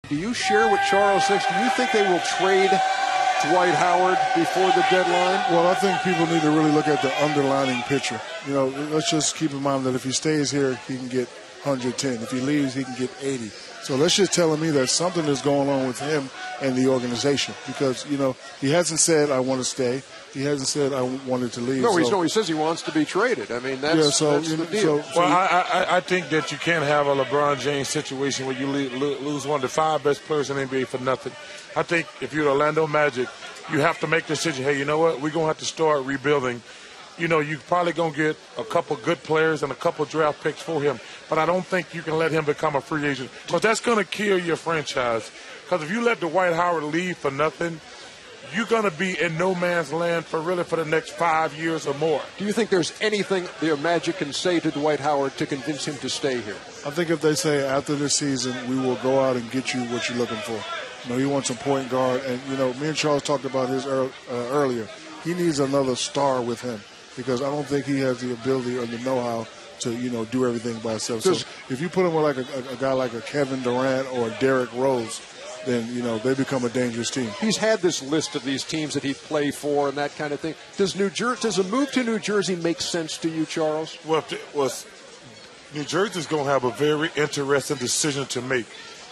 do you share what Charles thinks? Do you think they will trade Dwight Howard before the deadline? Well, I think people need to really look at the underlining picture. You know, let's just keep in mind that if he stays here, he can get 110. If he leaves, he can get 80. So that's just telling me that something is going on with him and the organization because, you know, he hasn't said, I want to stay. He hasn't said, I wanted to leave. No, he says he wants to be traded. I mean, that's the deal. I think that you can't have a LeBron James situation where you lose one of the 5 best players in the NBA for nothing. I think if you're Orlando Magic, you have to make the decision, hey, you know what, we're going to have to start rebuilding. You know, you're probably going to get a couple good players and a couple draft picks for him. But I don't think you can let him become a free agent because that's going to kill your franchise. Because if you let Dwight Howard leave for nothing, you're going to be in no man's land for the next 5 years or more. Do you think there's anything the Magic can say to Dwight Howard to convince him to stay here? I think if they say after this season, we will go out and get you what you're looking for. You know, he wants a point guard. And, you know, me and Charles talked about his earlier. He needs another star with him because I don't think he has the ability or the know-how to, you know, do everything by himself. So if you put him with like a guy like a Kevin Durant or a Derrick Rose, then, you know, they become a dangerous team. He's had this list of these teams that he'd play for and that kind of thing. Does a move to New Jersey make sense to you, Charles? Well, New Jersey's going to have a very interesting decision to make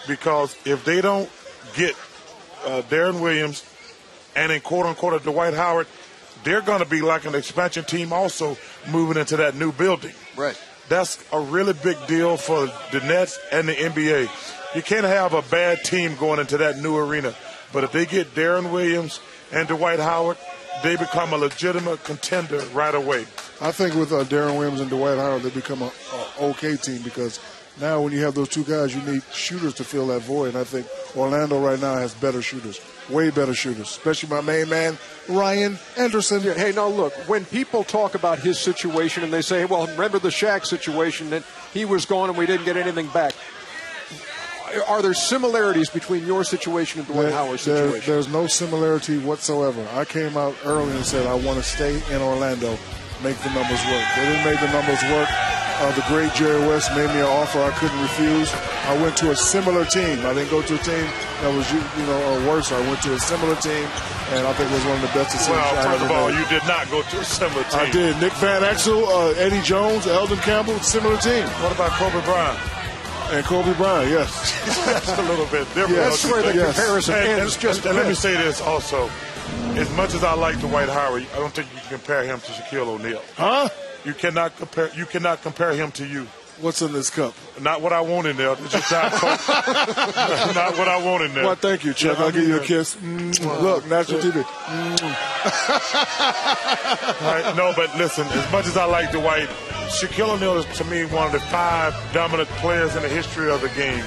because if they don't get Darren Williams and in quote-unquote a Dwight Howard, they're going to be like an expansion team also moving into that new building. Right. That's a really big deal for the Nets and the NBA. You can't have a bad team going into that new arena. But if they get Darren Williams and Dwight Howard, they become a legitimate contender right away. I think with Darren Williams and Dwight Howard, they become an okay team because now when you have those two guys, you need shooters to fill that void. And I think Orlando right now has better shooters, way better shooters, especially my main man, Ryan Anderson. Yeah, hey, now look, when people talk about his situation and they say, well, remember the Shaq situation that he was gone and we didn't get anything back. Are there similarities between your situation and Dwight Howard's situation? There's no similarity whatsoever. I came out early and said I want to stay in Orlando, make the numbers work. They didn't make the numbers work. The great Jerry West made me an offer I couldn't refuse. I went to a similar team. I didn't go to a team that was, worse. I went to a similar team, and I think it was one of the best decisions I ever made. Well, first of all, you did not go to a similar team. I did. Nick Van Exel, Eddie Jones, Eldon Campbell, similar team. What about Kobe Bryant? And Kobe Bryant, yes. That's a little bit different. Yes, that's where the comparison ends. And let me say this also. As much as I like Dwight Howard, I don't think you can compare him to Shaquille O'Neal. Huh? You cannot compare him to you. What's in this cup? Not what I want in there. It's just Not what I want in there. Well, thank you, Chuck. I'll give you a kiss. Look, national TV. Right? No, but listen, as much as I like Dwight, Shaquille O'Neal is, to me, one of the 5 dominant players in the history of the game.